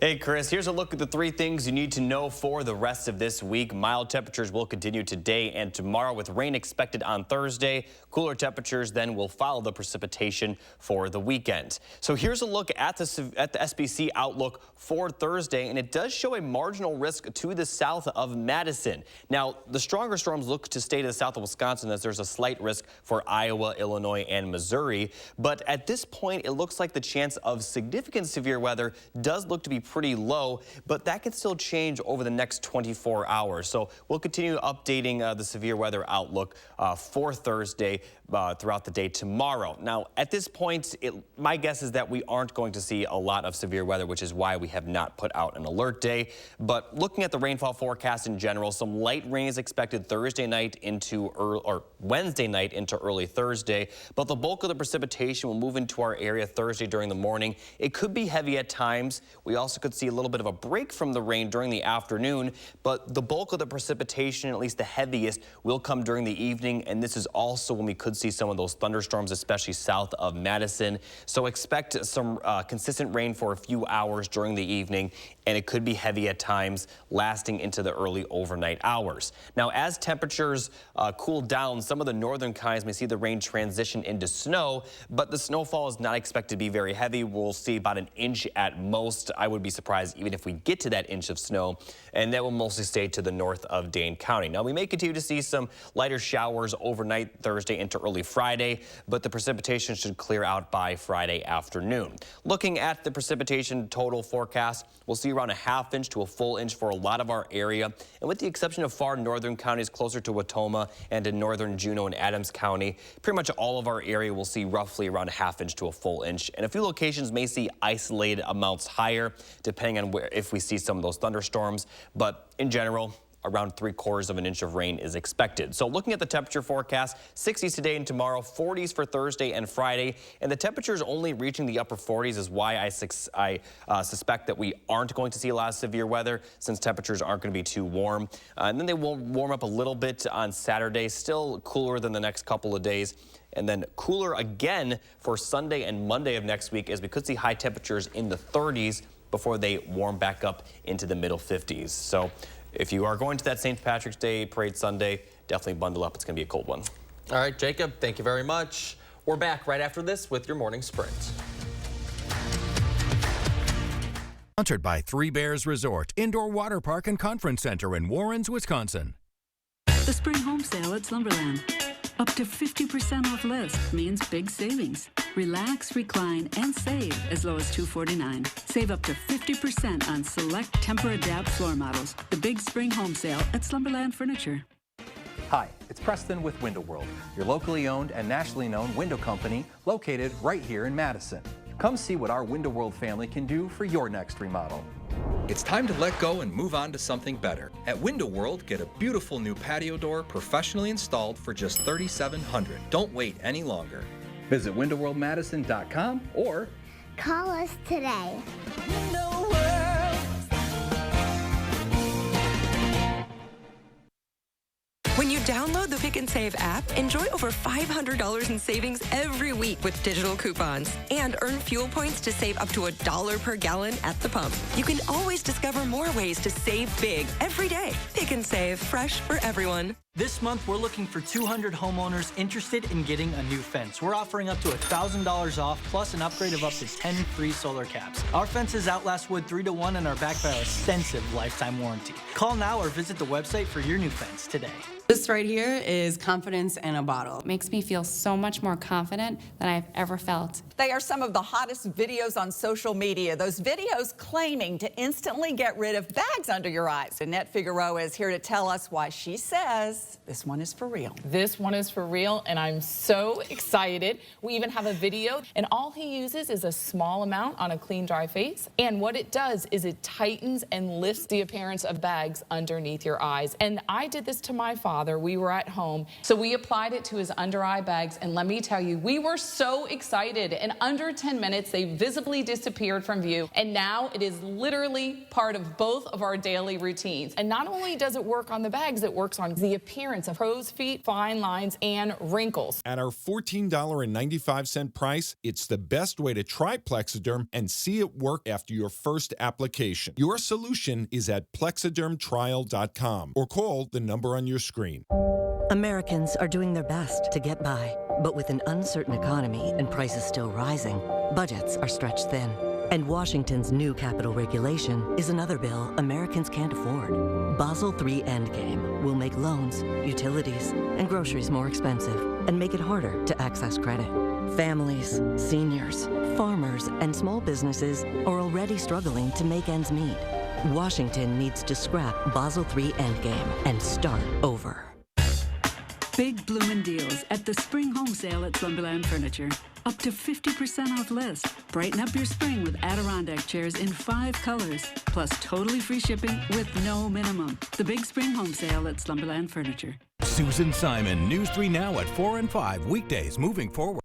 Hey, Chris, here's a look at the 3 things you need to know for the rest of this week. Mild temperatures will continue today and tomorrow, with rain expected on Thursday. Cooler temperatures then will follow the precipitation for the weekend. So here's a look at the SPC outlook for Thursday, and it does show a marginal risk to the south of Madison. Now, the stronger storms look to stay to the south of Wisconsin, as there's a slight risk for Iowa, Illinois, and Missouri. But at this point, it looks like the chance of significant severe weather does look to be pretty low, but that could still change over the next 24 hours. So we'll continue updating the severe weather outlook for Thursday throughout the day tomorrow. Now, at this point, my guess is that we aren't going to see a lot of severe weather, which is why we have not put out an alert day. But looking at the rainfall forecast in general, some light rain is expected Thursday night into Wednesday night into early Thursday, but the bulk of the precipitation will move into our area Thursday during the morning. It could be heavy at times. We also could see a little bit of a break from the rain during the afternoon, but the bulk of the precipitation, at least the heaviest, will come during the evening, and this is also when we could see some of those thunderstorms, especially south of Madison. So expect some consistent rain for a few hours during the evening, and it could be heavy at times, lasting into the early overnight hours. Now, as temperatures cool down, some of the northern counties may see the rain transition into snow, but the snowfall is not expected to be very heavy. We'll see about an inch at most. I would be be surprised even if we get to that inch of snow, and that will mostly stay to the north of Dane County. Now, we may continue to see some lighter showers overnight Thursday into early Friday, but the precipitation should clear out by Friday afternoon. Looking at the precipitation total forecast, we'll see around a ½ inch to a full inch for a lot of our area, and with the exception of far northern counties closer to Wautoma and in northern Juneau and Adams County, pretty much all of our area will see roughly around a ½ inch to a full inch, and a few locations may see isolated amounts higher depending on if we see some of those thunderstorms, but in general, around 3/4 of an inch of rain is expected. So looking at the temperature forecast, 60s today and tomorrow, 40s for Thursday and Friday, and the temperatures only reaching the upper 40s is why I suspect that we aren't going to see a lot of severe weather since temperatures aren't going to be too warm. And then they will warm up a little bit on Saturday, still cooler than the next couple of days. And then cooler again for Sunday and Monday of next week as we could see high temperatures in the 30s before they warm back up into the middle 50s. So if you are going to that St. Patrick's Day Parade Sunday, definitely bundle up. It's going to be a cold one. All right, Jacob, thank you very much. We're back right after this with your morning sprint. Sponsored by Three Bears Resort, Indoor Water Park and Conference Center in Warrens, Wisconsin. The spring home sale at Slumberland. Up to 50% off list means big savings. Relax, recline, and save as low as $249. Save up to 50% on select Tempur-Adapt floor models. The big spring home sale at Slumberland Furniture. Hi, it's Preston with Window World, your locally owned and nationally known window company located right here in Madison. Come see what our Window World family can do for your next remodel. It's time to let go and move on to something better. At Window World, get a beautiful new patio door professionally installed for just $3,700. Don't wait any longer. Visit windowworldmadison.com or call us today. When you download the Pick and Save app, enjoy over $500 in savings every week with digital coupons and earn fuel points to save up to $1 per gallon at the pump. You can always discover more ways to save big every day. Pick and Save, fresh for everyone. This month, we're looking for 200 homeowners interested in getting a new fence. We're offering up to $1,000 off, plus an upgrade of up to 10 free solar caps. Our fences outlast wood 3 to 1 and are backed by our extensive lifetime warranty. Call now or visit the website for your new fence today. This right here is confidence in a bottle. It makes me feel so much more confident than I've ever felt. They are some of the hottest videos on social media. Those videos claiming to instantly get rid of bags under your eyes. Annette Figueroa is here to tell us why she says this one is for real. This one is for real, and I'm so excited. We even have a video, and all he uses is a small amount on a clean, dry face. And what it does is it tightens and lifts the appearance of bags underneath your eyes. And I did this to my father. We were at home, so we applied it to his under eye bags, and let me tell you, we were so excited. In under 10 minutes, they visibly disappeared from view, and now it is literally part of both of our daily routines. And not only does it work on the bags, it works on the appearance of crow's feet, fine lines, and wrinkles. At our $14.95 price, it's the best way to try Plexiderm and see it work after your first application. Your solution is at plexidermtrial.com or call the number on your screen. Americans are doing their best to get by, but with an uncertain economy and prices still rising, budgets are stretched thin. And Washington's new capital regulation is another bill Americans can't afford. Basel III Endgame will make loans, utilities, and groceries more expensive and make it harder to access credit. Families, seniors, farmers, and small businesses are already struggling to make ends meet. Washington needs to scrap Basel III Endgame and start over. Big bloomin' deals at the spring home sale at Slumberland Furniture. Up to 50% off list. Brighten up your spring with Adirondack chairs in 5 colors, plus totally free shipping with no minimum. The big spring home sale at Slumberland Furniture. Susan Simon, News 3 Now at 4 and 5 weekdays moving forward.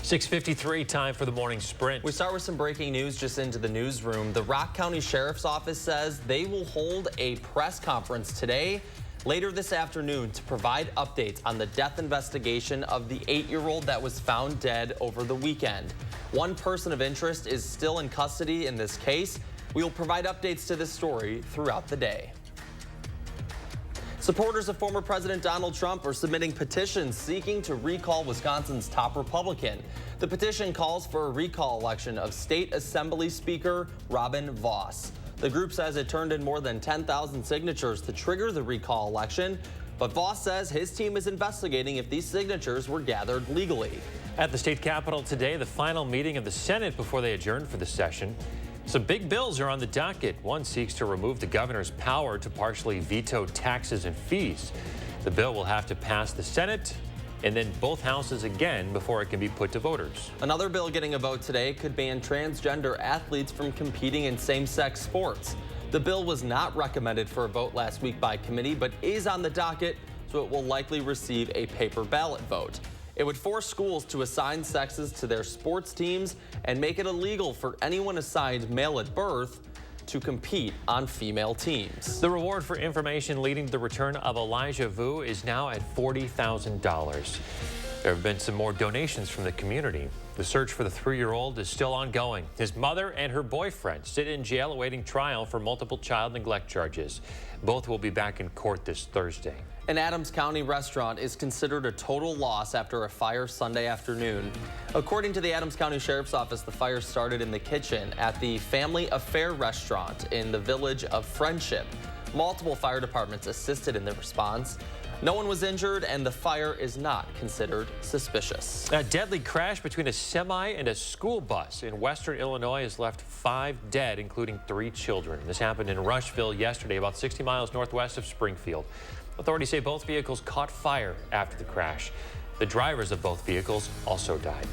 6:53, time for the morning sprint. We start with some breaking news just into the newsroom. The Rock County Sheriff's Office says they will hold a press conference today, later this afternoon, to provide updates on the death investigation of the 8-year-old that was found dead over the weekend. One person of interest is still in custody in this case. We will provide updates to this story throughout the day. Supporters of former President Donald Trump are submitting petitions seeking to recall Wisconsin's top Republican. The petition calls for a recall election of State Assembly Speaker Robin Vos. The group says it turned in more than 10,000 signatures to trigger the recall election, but Vos says his team is investigating if these signatures were gathered legally. At the state capitol today, the final meeting of the Senate before they adjourn for the session. Some big bills are on the docket. One seeks to remove the governor's power to partially veto taxes and fees. The bill will have to pass the Senate and then both houses again before it can be put to voters. Another bill getting a vote today could ban transgender athletes from competing in same-sex sports. The bill was not recommended for a vote last week by committee, but is on the docket, so it will likely receive a paper ballot vote. It would force schools to assign sexes to their sports teams and make it illegal for anyone assigned male at birth to compete on female teams. The reward for information leading to the return of Elijah Vu is now at $40,000. There have been some more donations from the community. The search for the 3-year-old is still ongoing. His mother and her boyfriend sit in jail awaiting trial for multiple child neglect charges. Both will be back in court this Thursday. An Adams County restaurant is considered a total loss after a fire Sunday afternoon. According to the Adams County Sheriff's Office, the fire started in the kitchen at the Family Affair restaurant in the village of Friendship. Multiple fire departments assisted in the response. No one was injured, and the fire is not considered suspicious. A deadly crash between a semi and a school bus in western Illinois has left 5 dead, including 3 children. This happened in Rushville yesterday, about 60 miles northwest of Springfield. Authorities say both vehicles caught fire after the crash. The drivers of both vehicles also died.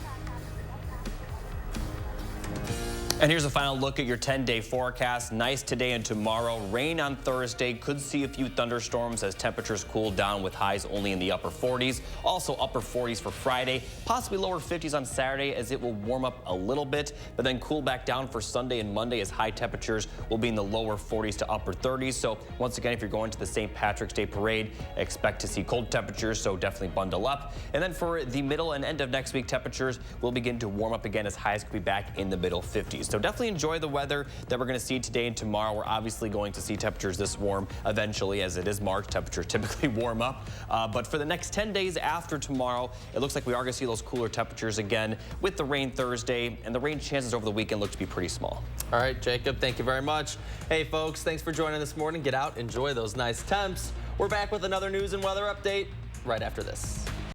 And here's a final look at your 10-day forecast. Nice today and tomorrow. Rain on Thursday. Could see a few thunderstorms as temperatures cool down with highs only in the upper 40s. Also upper 40s for Friday. Possibly lower 50s on Saturday as it will warm up a little bit, but then cool back down for Sunday and Monday as high temperatures will be in the lower 40s to upper 30s. So once again, if you're going to the St. Patrick's Day parade, expect to see cold temperatures, so definitely bundle up. And then for the middle and end of next week, temperatures will begin to warm up again as highs could be back in the middle 50s. So definitely enjoy the weather that we're going to see today and tomorrow. We're obviously going to see temperatures this warm eventually, as it is March. Temperatures typically warm up. But for the next 10 days after tomorrow, it looks like we are going to see those cooler temperatures again with the rain Thursday, and the rain chances over the weekend look to be pretty small. All right, Jacob, thank you very much. Hey, folks, thanks for joining this morning. Get out, enjoy those nice temps. We're back with another news and weather update right after this.